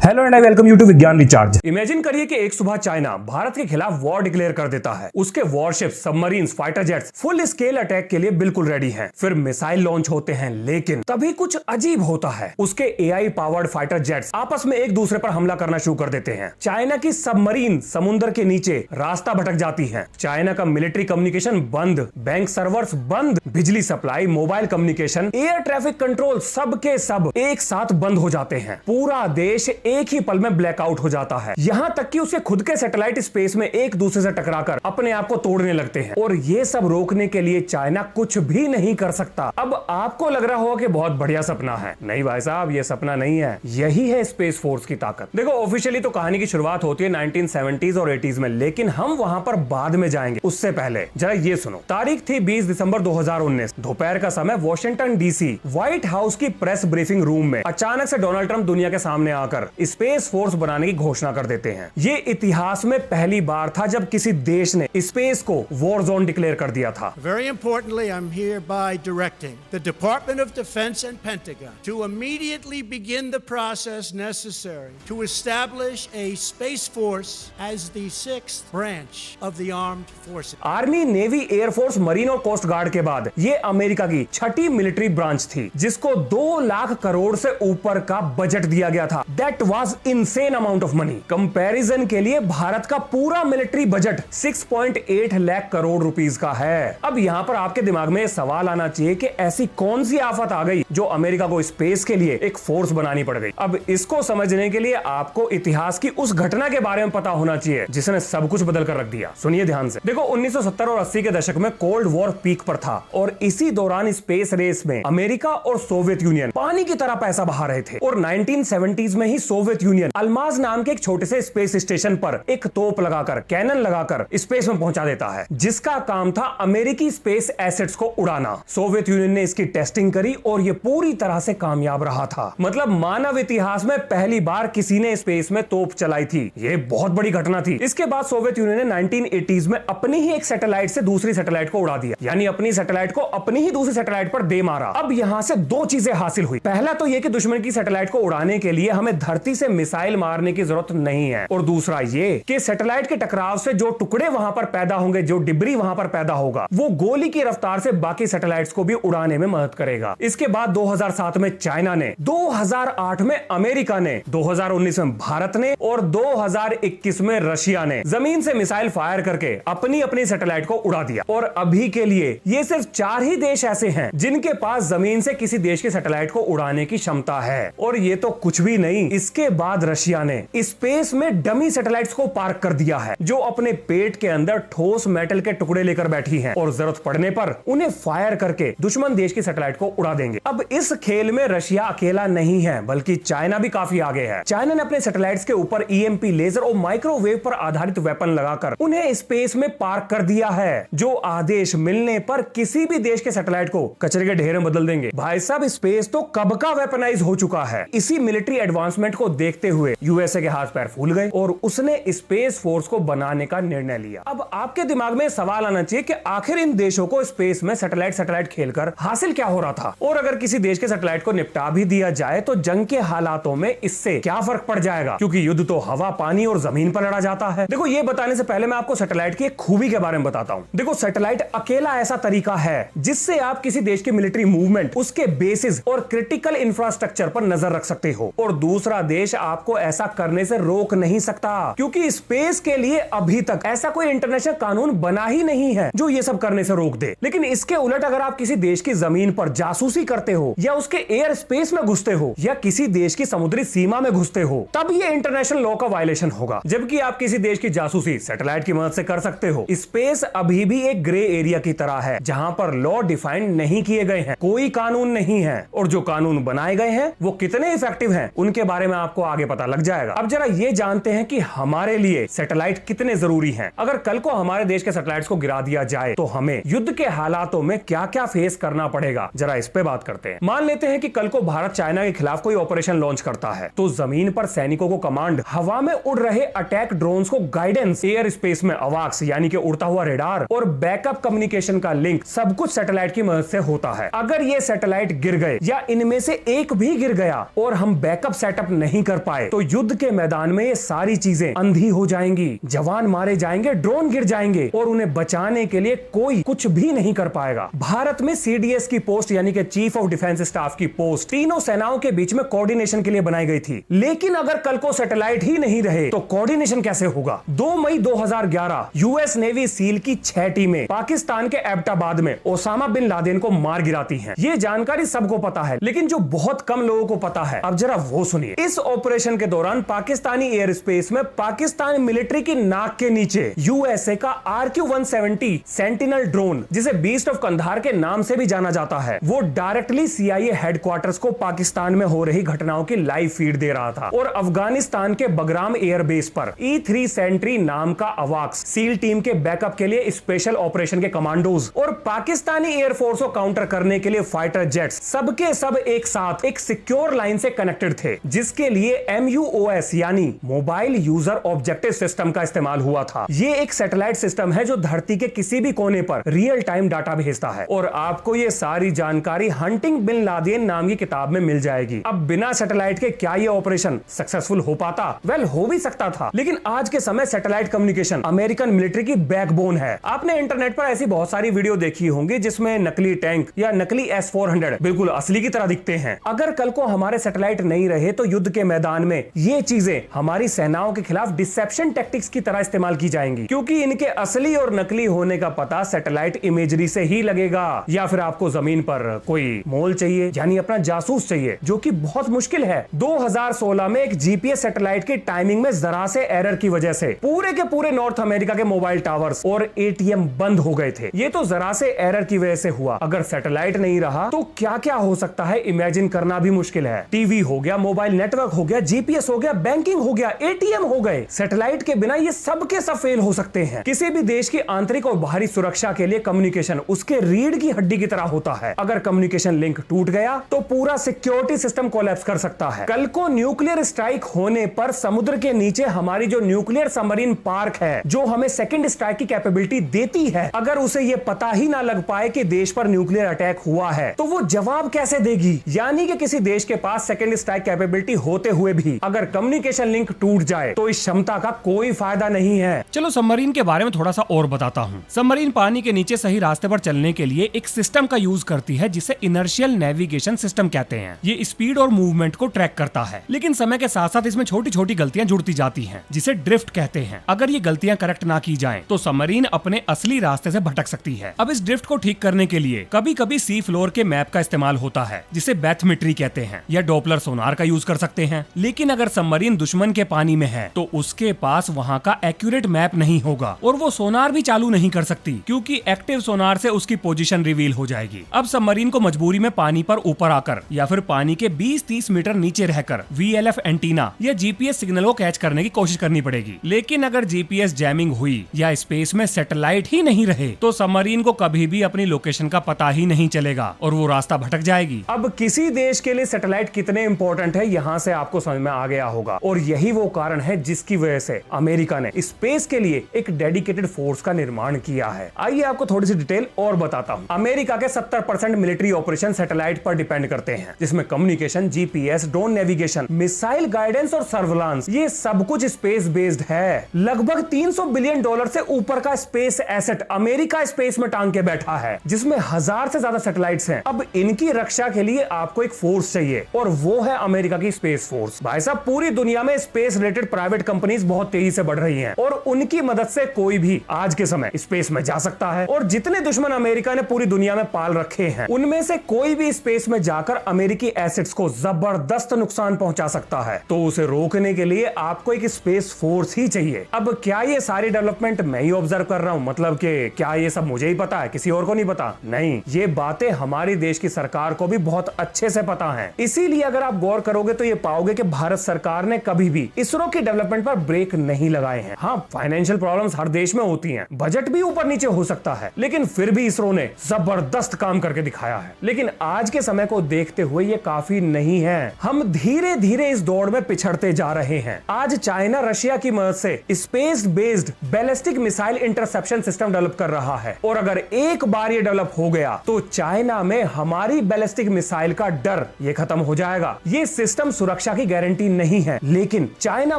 Hello and I welcome you to Vigyan recharge. Imagine करिए कि एक सुबह चाइना भारत के खिलाफ वॉर डिक्लेयर कर देता है। उसके worship, submarines, fighter jets full scale attack के लिए बिल्कुल रेडी हैं। फिर मिसाइल लॉन्च होते हैं, लेकिन तभी कुछ अजीब होता है। उसके एआई पावर्ड फाइटर जेट्स आपस में एक दूसरे पर हमला करना शुरू कर देते हैं। चाइना की सबमरीन समुद्र के नीचे रास्ता भटक जाती है। चाइना का मिलिट्री कम्युनिकेशन बंद, बैंक सर्वर्स बंद, बिजली supply, mobile communication, air traffic control सब के सब एक साथ बंद हो जाते हैं। पूरा देश एक ही पल में ब्लैकआउट हो जाता है। यहां तक कि उसके खुद के सैटेलाइट स्पेस में एक दूसरे से टकराकर अपने आप को तोड़ने लगते हैं। और ये सब रोकने के लिए चाइना कुछ भी नहीं कर सकता। अब आपको लग रहा होगा कि बहुत बढ़िया सपना है। नहीं भाई साहब, ये सपना नहीं है, यही है स्पेस फोर्स की ताकत। देखो, ऑफिशियली तो कहानी की शुरुआत होती है 1970s और 80s में, लेकिन हम वहां पर बाद में जाएंगे। उससे पहले जरा ये सुनो। तारीख थी 20 दिसंबर 2019, दोपहर का समय, वॉशिंगटन डीसी व्हाइट हाउस की प्रेस ब्रीफिंग रूम में अचानक से डोनाल्ड ट्रंप दुनिया के सामने आकर स्पेस फोर्स बनाने की घोषणा कर देते हैं। ये इतिहास में पहली बार था जब किसी देश ने स्पेस को वॉर जोन डिक्लेयर कर दिया था। Very importantly, I'm hereby directing the Department of Defense and Pentagon to immediately begin the process necessary to establish a space force as the sixth branch of the armed forces. Army, navy, air force, marine और coast guard के बाद ये America की छठी military branch थी, जिसको 2 लाख करोड़ से ऊपर का बजट दिया गया था। That was insane amount of money. Comparison के लिए भारत का पूरा military budget 6.8 lakh crore rupees का है। अब यहाँ पर आपके दिमाग में सवाल आना चाहिए कि ऐसी कौन सी आफत आ गई जो अमेरिका को स्पेस के लिए एक फोर्स बनानी पड़ गई। अब इसको समझने के लिए आपको इतिहास की उस घटना के बारे में पता होना चाहिए जिसने सब कुछ बदल कर रख दिया। सुनिए ध्यान से। देखो, 1970 और 80 के दशक में कोल्ड वॉर पीक पर था और इसी दौरान स्पेस रेस में अमेरिका और सोवियत यूनियन पानी की तरह पैसा बहा रहे थे। और 1970s में ही सोवियत यूनियन अल्माज नाम के एक छोटे से स्पेस स्टेशन पर एक तोप लगाकर, कैनन लगाकर स्पेस में पहुंचा देता है, जिसका काम था अमेरिकी स्पेस एसेट्स को उड़ाना। सोवियत यूनियन ने इसकी टेस्टिंग करी और ये पूरी तरह से कामयाब रहा था। मतलब मानव इतिहास में पहली बार किसी ने स्पेस में तोप चलाई थी। ये बहुत बड़ी घटना थी। इसके बाद सोवियत यूनियन ने 1980s में अपनी ही एक सैटेलाइट से दूसरी सैटेलाइट को उड़ा दिया, यानी अपनी सैटेलाइट को अपनी ही दूसरी सैटेलाइट पर दे मारा। अब यहां से 2 चीजें हासिल हुई। पहला तो यह कि दुश्मन की सैटेलाइट को उड़ाने के लिए हमें धरती से मिसाइल मारने की जरूरत नहीं है, और दूसरा ये कि सैटेलाइट के टकराव से जो टुकड़े वहां पर पैदा होंगे, जो डिब्री वहां पर पैदा होगा, वो गोली की रफ्तार से बाकी सैटेलाइट्स को भी उड़ाने में मदद करेगा। इसके बाद 2007 में चाइना ने, 2008 में अमेरिका ने, 2019 में भारत ने और 2021 में रशिया ने जमीन से मिसाइल फायर करके अपनी अपनी सैटेलाइट को उड़ा दिया। और अभी के लिए ये सिर्फ 4 ही देश ऐसे हैं जिनके पास जमीन से किसी देश की सैटेलाइट को उड़ाने की क्षमता है। और ये तो कुछ भी नहीं, इसके बाद रशिया ने स्पेस में डमी सैटेलाइट्स को पार्क कर दिया है, जो अपने पेट के अंदर ठोस मेटल के टुकड़े लेकर बैठी हैं और जरूरत पड़ने पर उन्हें फायर करके दुश्मन देश की सैटेलाइट को उड़ा देंगे। अब इस खेल में रशिया अकेला नहीं है, बल्कि चाइना भी काफी आगे है। चाइना ने अपने सैटेलाइट्स के ऊपर ईएमपी, लेजर और माइक्रोवेव पर आधारित वेपन लगाकर उन्हें स्पेस में पार्क कर दिया है, जो आदेश मिलने पर किसी भी देश के सैटेलाइट को कचरे के ढेर में बदल देंगे। भाई साहब, स्पेस तो कब का वेपनाइज हो चुका है। इसी मिलिट्री एडवांसमेंट को देखते हुए यूएसए के हाथ पैर फूल गए और उसने स्पेस फोर्स को बनाने का निर्णय लिया। अब आपके दिमाग में सवाल आना चाहिए कि आखिर इन देशों को स्पेस में सैटेलाइट खेलकर हासिल क्या हो रहा था, और अगर किसी देश के सैटेलाइट को निपटा भी दिया जाए तो जंग के हालातों में इससे क्या फर्क पड़ जाएगा, क्योंकि युद्ध तो हवा, पानी और जमीन पर लड़ा जाता है। देखो, ये बताने से पहले मैं आपको सैटेलाइट की एक खूबी के बारे में बताता हूं। देखो, सैटेलाइट अकेला ऐसा तरीका है जिससे आप किसी देश की मिलिट्री मूवमेंट, उसके बेसिस और क्रिटिकल इंफ्रास्ट्रक्चर पर नजर रख सकते हो, और दूसरा देश आपको ऐसा करने से रोक नहीं सकता, क्योंकि स्पेस के लिए अभी तक ऐसा कोई इंटरनेशनल कानून बना ही नहीं है जो ये सब करने से रोक दे। लेकिन इसके उलट अगर आप किसी देश की जमीन पर जासूसी करते हो, या उसके एयर स्पेस में घुसते हो, या किसी देश की समुद्री सीमा में घुसते हो, तब ये इंटरनेशनल लॉ का वायलेशन होगा। जबकि आप किसी देश की जासूसी सैटेलाइट की मदद से कर सकते हो। स्पेस अभी भी एक ग्रे एरिया की तरह है, जहां पर लॉ डिफाइंड नहीं किए गए हैं, कोई कानून नहीं है, और जो कानून बनाए गए हैं वो कितने इफेक्टिव हैं उनके बारे में आपको आगे पता लग जाएगा। अब जरा ये जानते हैं कि हमारे लिए सैटेलाइट कितने जरूरी हैं। अगर कल को हमारे देश के सैटेलाइट्स को गिरा दिया जाए तो हमें युद्ध के हालातों में क्या क्या फेस करना पड़ेगा, जरा इस पे बात करते हैं। मान लेते हैं कि कल को भारत चाइना के खिलाफ कोई ऑपरेशन लॉन्च करता है, तो जमीन पर सैनिकों को कमांड, हवा में उड़ रहे अटैक ड्रोन्स को गाइडेंस, एयर स्पेस में अवाक्स यानी कि उड़ता हुआ रेडार, और बैकअप कम्युनिकेशन का लिंक, सब कुछ सैटेलाइट की मदद से होता है। अगर ये सैटेलाइट गिर गए या इनमें से एक भी गिर गया और हम बैकअप सेटअप नहीं नहीं कर पाए तो युद्ध के मैदान में ये सारी चीजें अंधी हो जाएंगी, जवान मारे जाएंगे, ड्रोन गिर जाएंगे और उन्हें बचाने के लिए कोई कुछ भी नहीं कर पाएगा। भारत में CDS की पोस्ट यानी कि चीफ ऑफ डिफेंस स्टाफ की पोस्ट तीनों सेनाओं के बीच में कोऑर्डिनेशन के लिए बनाई गई थी, लेकिन अगर कल को सैटेलाइट ही नहीं रहे तो कोऑर्डिनेशन कैसे होगा। 2 मई 2011 यूएस नेवी सील की 6 टीमें पाकिस्तान के एबटाबाद में ओसामा बिन लादेन को मार गिराती हैं। ये जानकारी सबको पता है, लेकिन जो बहुत कम लोगों को पता है, अब जरा वो सुनिए। इस ऑपरेशन के दौरान पाकिस्तानी एयर स्पेस में पाकिस्तान मिलिट्री की नाक के नीचे यूएसए का RQ-170 सेंटिनल ड्रोन, जिसे बीस्ट ऑफ कंधार के नाम से भी जाना जाता है, वो डायरेक्टली CIA हेडक्वार्टर्स को पाकिस्तान में हो रही घटनाओं की लाइव फीड दे रहा था। और अफगानिस्तान के बगराम एयरबेस पर E-3 सेंट्री नाम का अवाक्स सील टीम के बैकअप के लिए स्पेशल ऑपरेशन के कमांडोज और पाकिस्तानी एयरफोर्स को काउंटर करने के लिए फाइटर जेट्स सबके सब एक साथ एक सिक्योर लाइन से कनेक्टेड थे, जिसके लिए MUOS यानी मोबाइल यूजर ऑब्जेक्टिव सिस्टम का इस्तेमाल हुआ था। ये एक सैटेलाइट सिस्टम है जो धरती के किसी भी कोने पर रियल टाइम डाटा भेजता है और आपको ये सारी जानकारी हंटिंग बिन लादेन नाम की किताब में मिल जाएगी। अब बिना सैटेलाइट के क्या ये ऑपरेशन सक्सेसफुल हो पाता? वेल, हो भी सकता था, लेकिन आज के समय सैटेलाइट कम्युनिकेशन अमेरिकन मिलिट्री की बैकबोन है। आपने इंटरनेट पर ऐसी बहुत सारी वीडियो देखी होंगी जिसमें नकली टैंक या नकली S-400 बिल्कुल असली की तरह दिखते हैं। अगर कल को हमारे सैटेलाइट नहीं रहे तो युद्ध के मैदान में ये चीजें हमारी सेनाओं के खिलाफ डिसेप्शन टैक्टिक्स की तरह इस्तेमाल की जाएंगी, क्योंकि इनके असली और नकली होने का पता सैटेलाइट इमेजरी से ही लगेगा। या फिर आपको जमीन पर कोई मोल चाहिए, यानी अपना जासूस चाहिए, जो कि बहुत मुश्किल है। 2016 में एक GPS सैटेलाइट की टाइमिंग में जरा से एरर की वजह से पूरे के पूरे नॉर्थ अमेरिका के मोबाइल टावर्स और ATM बंद हो गए थे। ये तो जरा से एरर की वजह से हुआ। अगर सैटेलाइट नहीं रहा तो क्या क्या हो सकता है, इमेजिन करना भी मुश्किल है। टीवी हो गया, मोबाइल नेटवर्क हो गया, GPS हो गया, बैंकिंग हो गया, ATM हो गए। सैटेलाइट के बिना ये सब के सब फेल हो सकते हैं। किसी भी देश की आंतरिक और बाहरी सुरक्षा के लिए कम्युनिकेशन उसके रीढ़ की हड्डी की तरह होता है। अगर कम्युनिकेशन लिंक टूट गया तो पूरा सिक्योरिटी सिस्टम कोलैप्स कर सकता है। कल को न्यूक्लियर स्ट्राइक होने पर समुद्र के नीचे हमारी जो न्यूक्लियर सबमरीन पार्क है, जो हमें सेकंड स्ट्राइक की कैपेबिलिटी देती है, अगर उसे ये पता ही ना लग पाए कि देश पर न्यूक्लियर अटैक हुआ है तो वो जवाब कैसे देगी। यानी कि किसी देश के पास सेकंड स्ट्राइक कैपेबिलिटी होते हुए भी अगर कम्युनिकेशन लिंक टूट जाए तो इस क्षमता का कोई फायदा नहीं है। चलो सबमरीन के बारे में थोड़ा सा और बताता हूँ। सबमरीन पानी के नीचे सही रास्ते पर चलने के लिए एक सिस्टम का यूज करती है जिसे इनर्शियल नेविगेशन सिस्टम कहते हैं। ये स्पीड और मूवमेंट को ट्रैक करता है, लेकिन समय के साथ साथ इसमें छोटी छोटी गलतियां जुड़ती जाती हैं, जिसे ड्रिफ्ट कहते हैं। अगर ये गलतियां करेक्ट ना की जाएं, तो सबमरीन अपने असली रास्ते से भटक सकती है। अब इस ड्रिफ्ट को ठीक करने के लिए कभी कभी सी फ्लोर के मैप का इस्तेमाल होता है, जिसे बैथमेट्री कहते हैं, या डॉपलर सोनार का यूज कर सकते हैं। लेकिन अगर सबमरीन दुश्मन के पानी में है तो उसके पास वहाँ का एक्यूरेट मैप नहीं होगा और वो सोनार भी चालू नहीं कर सकती, क्योंकि एक्टिव सोनार से उसकी पोजीशन रिवील हो जाएगी। अब सबमरीन को मजबूरी में पानी पर ऊपर आकर या फिर पानी के 20-30 मीटर नीचे रहकर VLF एंटीना या GPS सिग्नल को कैच करने की कोशिश करनी पड़ेगी। लेकिन अगर GPS जैमिंग हुई या स्पेस में सैटेलाइट ही नहीं रहे तो सबमरीन को कभी भी अपनी लोकेशन का पता ही नहीं चलेगा और वो रास्ता भटक जाएगी। अब किसी देश के लिए सैटेलाइट कितने इंपॉर्टेंट है, यहाँ से आपको समझ में आ गया होगा, और यही वो कारण है जिसकी वजह से अमेरिका ने स्पेस के लिए एक डेडिकेटेड फोर्स का निर्माण किया है। आइए आपको थोड़ी सी डिटेल और बताता हूँ। अमेरिका के 70% मिलिट्री ऑपरेशन सैटेलाइट पर डिपेंड करते हैं, जिसमें communication, GPS, drone navigation, missile guidance और सर्विलांस, ये सब कुछ स्पेस बेस्ड है। लगभग $300 बिलियन से ऊपर का स्पेस एसेट अमेरिका स्पेस में टांग के बैठा है, जिसमें 1000 से ज्यादा सैटेलाइट्स हैं। अब इनकी रक्षा के लिए आपको एक फोर्स चाहिए और वो है अमेरिका की स्पेस फोर्स। भाई साहब, पूरी दुनिया में स्पेस रिलेटेड प्राइवेट कंपनीज बहुत तेजी से बढ़ रही हैं और उनकी मदद से कोई भी आज के समय स्पेस में जा सकता है। और जितने दुश्मन अमेरिका ने पूरी दुनिया में पाल रखे हैं, उनमें से कोई भी स्पेस में जाकर अमेरिकी एसेट्स को जबरदस्त नुकसान पहुंचा सकता है। तो उसे रोकने के लिए आपको एक स्पेस फोर्स ही चाहिए। अब क्या ये सारी डेवलपमेंट मैं ही ऑब्जर्व कर रहा हूं, मतलब कि क्या ये सब मुझे ही पता है, किसी और को नहीं पता? नहीं, ये बातें हमारी देश की सरकार को भी बहुत अच्छे से पता है। इसीलिए अगर आप गौर करोगे तो ये पाओगे कि भारत सरकार ने कभी भी इसरो की डेवलपमेंट पर ब्रेक नहीं लगाए हैं। हाँ, फाइनेंशियल प्रॉब्लम्स हर देश में होती हैं, बजट भी ऊपर नीचे हो सकता है, लेकिन फिर भी इसरो ने जबरदस्त काम करके दिखाया है। लेकिन आज के समय को देखते हुए ये काफी नहीं है। हम धीरे धीरे इस दौड़ में पिछड़ते जा रहे हैं। आज चाइना रशिया की मदद से space based ballistic missile interception system develop कर रहा है, और अगर एक बार ये डेवलप हो गया तो चाइना में हमारी बैलिस्टिक मिसाइल का डर ये खत्म हो जाएगा। ये सिस्टम सुरक्षा सुरक्षा की गारंटी नहीं है, लेकिन चाइना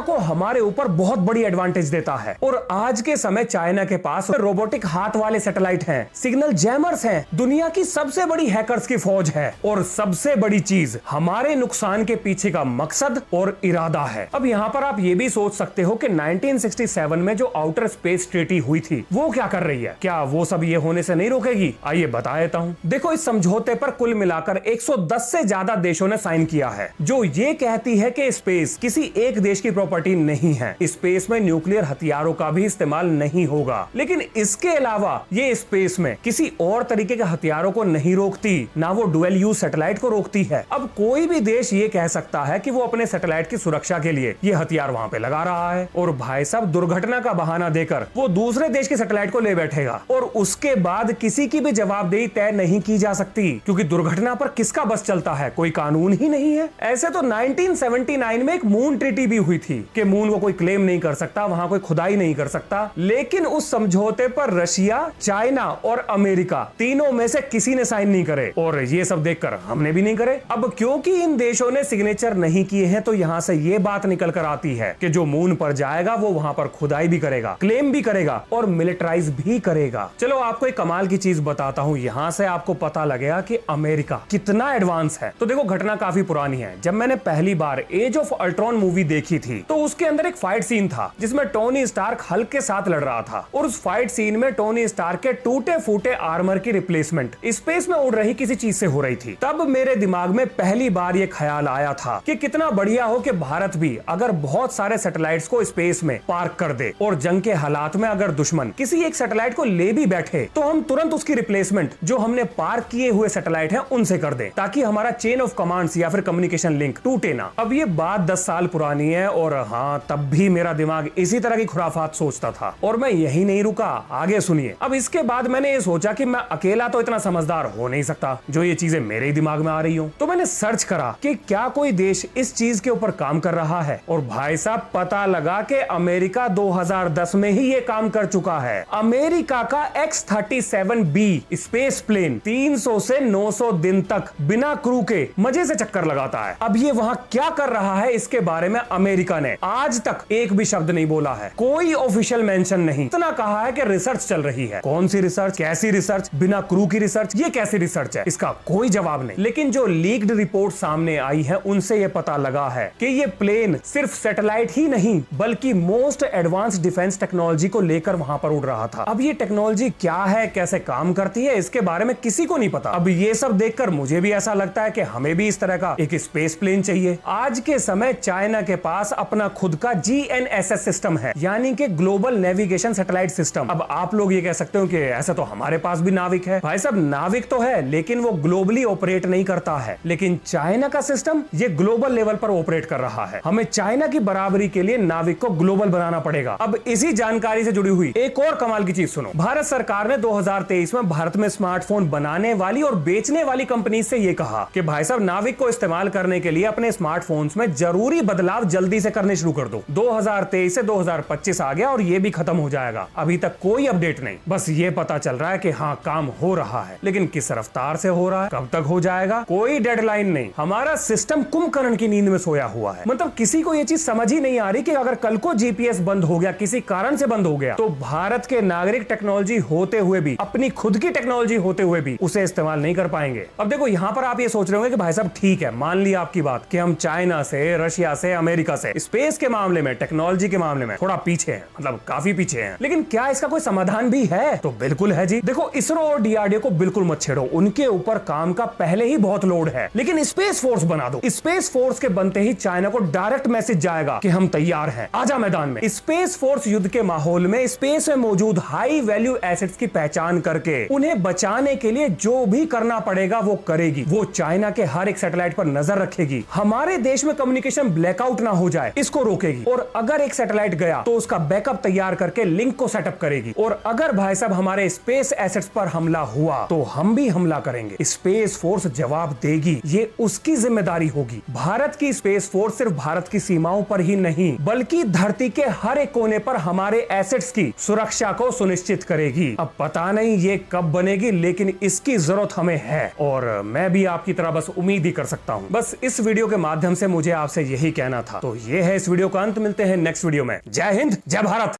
को हमारे ऊपर बहुत बड़ी एडवांटेज देता है। और आज के समय चाइना के पास रोबोटिक हाथ वाले सैटेलाइट हैं, सिग्नल जैमर्स हैं, दुनिया की सबसे बड़ी हैकर्स की फौज है, और सबसे बड़ी चीज हमारे नुकसान के पीछे का मकसद और इरादा है। अब यहाँ पर आप ये भी सोच सकते हो कि 1967 में जो आउटर स्पेस ट्रीटी हुई थी वो क्या कर रही है, क्या वो सब ये होने से नहीं रोकेगी? आइए बता देता हूँ। देखो, इस समझौते पर कुल मिलाकर 110 से ज्यादा देशों ने साइन किया है, जो ये कहती है कि स्पेस किसी एक देश की प्रॉपर्टी नहीं है। स्पेस में न्यूक्लियर हथियारों का भी इस्तेमाल नहीं होगा, लेकिन इसके अलावा ये स्पेस में किसी और तरीके के हथियारों को नहीं रोकती, ना वो डुअल यूज सैटेलाइट को रोकती है। अब कोई भी देश ये कह सकता है कि वो अपने सैटेलाइट की सुरक्षा के लिए ये हथियार वहां पे लगा रहा है, और भाई साहब दुर्घटना का बहाना देकर वो दूसरे देश के सैटेलाइट को ले बैठेगा, और उसके बाद किसी की भी जवाबदेही तय नहीं की जा सकती, क्योंकि दुर्घटना पर किसका बस चलता है, कोई कानून ही नहीं है। ऐसे तो 1979 में एक मून ट्रीटी भी हुई थी कि मून को कोई क्लेम नहीं कर सकता, वहां कोई खुदाई नहीं कर सकता, लेकिन उस समझौते पर रशिया, चाइना और अमेरिका तीनों में से किसी ने साइन नहीं करे, और ये सब देखकर हमने भी नहीं करे। अब क्योंकि इन देशों ने सिग्नेचर नहीं किए हैं, तो यहां से ये बात निकल कर आती है कि जो मून पर जाएगा वो वहां पर खुदाई भी करेगा, क्लेम भी करेगा और मिलिटराइज भी करेगा। चलो आपको एक कमाल की चीज बताता हूं, यहां से आपको पता लगेगा कि अमेरिका कितना एडवांस है। तो देखो, घटना काफी पुरानी है। जब मैंने पहली बार एज ऑफ अल्ट्रॉन मूवी देखी थी, तो उसके अंदर एक फाइट सीन था जिसमें टोनी स्टार्क हल्क के साथ लड़ रहा था, और उस फाइट सीन में टोनी स्टार्क के टूटे फूटे आर्मर की रिप्लेसमेंट स्पेस में उड़ रही किसी चीज से हो रही थी। तब मेरे दिमाग में पहली बार ये ख्याल आया था कि कितना बढ़िया हो कि भारत भी अगर बहुत सारे सैटेलाइट्स को स्पेस में पार्क कर दे, और जंग के हालात में अगर दुश्मन किसी एक सैटेलाइट को ले भी बैठे, तो हम तुरंत उसकी रिप्लेसमेंट जो हमने पार्क किए हुए सैटेलाइट हैं उनसे कर दे, ताकि हमारा चेन ऑफ कमांड्स या फिर कम्युनिकेशन लिंक टूटे ना। अब ये बात 10 साल पुरानी है, और हाँ, तब भी मेरा दिमाग इसी तरह की खुराफात सोचता था, और मैं यही नहीं रुका, आगे सुनिए। अब इसके बाद मैंने ये सोचा कि मैं अकेला तो इतना समझदार हो नहीं सकता जो ये चीजें मेरे ही दिमाग में आ रही हो, तो मैंने सर्च करा कि क्या कोई देश इस चीज के ऊपर काम कर रहा है, और भाई साहब पता लगा कि अमेरिका 2010 में ही ये काम कर चुका है। अमेरिका का X-37B स्पेस प्लेन 300 से 900 दिन तक बिना क्रू के मजे से चक्कर लगाता है। अब ये वहां क्या कर रहा है, इसके बारे में अमेरिका ने आज तक एक भी शब्द नहीं बोला है, कोई ऑफिशियल मेंशन नहीं। इतना कहा है कि रिसर्च चल रही है। कौन सी रिसर्च, कैसी रिसर्च, बिना क्रू की रिसर्च, ये कैसी रिसर्च है, इसका कोई जवाब नहीं। लेकिन जो लीक्ड रिपोर्ट सामने आई है उनसे ये पता लगा है कि ये प्लेन सिर्फ सैटेलाइट ही नहीं, बल्कि मोस्ट एडवांस डिफेंस टेक्नोलॉजी को लेकर वहां पर उड़ रहा था। अब ये टेक्नोलॉजी क्या है, कैसे काम करती है, इसके बारे में किसी को नहीं पता। अब ये सब देखकर मुझे भी ऐसा लगता है कि हमें भी इस तरह का एक स्पेस प्लेन चाहिए। आज के समय चाइना के पास अपना खुद का GNSS सिस्टम है, यानी कि ग्लोबल नेविगेशन सैटेलाइट सिस्टम। अब आप लोग ये कह सकते हो कि ऐसा तो हमारे पास भी नाविक है। भाई साहब, नाविक तो है, लेकिन वो ग्लोबली ऑपरेट नहीं करता है। लेकिन चाइना का सिस्टम ये ग्लोबल लेवल पर ऑपरेट कर रहा है। हमें चाइना की बराबरी के लिए नाविक को ग्लोबल बनाना पड़ेगा। अब इसी जानकारी से जुड़ी हुई एक और कमाल की चीज सुनो। भारत सरकार ने 2023 में भारत में स्मार्टफोन बनाने वाली और बेचने वाली कंपनी से ये कहा कि भाई साहब, नाविक को इस्तेमाल करने के लिए अपने स्मार्टफोन्स में जरूरी बदलाव जल्दी से करने शुरू कर दो। 2023 से 2025 आ गया और ये भी खत्म हो जाएगा। अभी तक कोई अपडेट नहीं, बस ये पता चल रहा है कि हाँ, काम हो रहा है, लेकिन किस रफ्तार से हो रहा है, कब तक हो जाएगा, कोई डेडलाइन नहीं। हमारा सिस्टम कुंभकर्ण की नींद में सोया हुआ है। मतलब किसी को ये चीज समझ ही नहीं आ रही कि अगर कल को GPS बंद हो गया, किसी कारण से बंद हो गया, तो भारत के नागरिक टेक्नोलॉजी होते हुए भी, अपनी खुद की टेक्नोलॉजी होते हुए भी उसे इस्तेमाल नहीं कर पाएंगे। अब देखो, यहां पर आप ये सोच रहे होंगे कि भाई साहब ठीक है, मान लिया आपकी बात कि हम चाइना से, रशिया से, अमेरिका से स्पेस के मामले में, टेक्नोलॉजी के मामले में थोड़ा पीछे हैं, मतलब काफी पीछे हैं, लेकिन क्या इसका कोई समाधान भी है? तो बिल्कुल है जी। देखो, इसरो और DRDO को बिल्कुल मत छेड़ो, उनके ऊपर काम का पहले ही बहुत लोड है, लेकिन स्पेस फोर्स बना दो। स्पेस फोर्स के बनते ही चाइना को डायरेक्ट मैसेज जाएगा कि हम तैयार हैं, आजा मैदान में। स्पेस फोर्स युद्ध के माहौल में स्पेस में मौजूद हाई वैल्यू एसेट्स की पहचान करके उन्हें बचाने के लिए जो भी करना पड़ेगा वो करेगी। वो चाइना के हर एक सैटेलाइट पर नजर रखेगी, हमारे देश में कम्युनिकेशन ब्लैकआउट ना हो जाए इसको रोकेगी, और अगर एक सैटेलाइट गया तो उसका बैकअप तैयार करके लिंक को सेटअप करेगी। और अगर भाई साहब हमारे स्पेस एसेट्स पर हमला हुआ तो हम भी हमला करेंगे। स्पेस फोर्स जवाब देगी, ये उसकी जिम्मेदारी होगी। भारत की स्पेस फोर्स सिर्फ भारत की सीमाओं पर ही नहीं, बल्कि धरती के हर एक कोने पर हमारे एसेट्स की सुरक्षा को सुनिश्चित करेगी। अब पता नहीं ये कब बनेगी, लेकिन इसकी जरूरत हमें है, और मैं भी आपकी तरह बस उम्मीद ही कर सकता हूं। बस इस वीडियो के माध्यम से मुझे आपसे यही कहना था। तो ये है इस वीडियो का अंत। मिलते हैं नेक्स्ट वीडियो में। जय हिंद, जय भारत।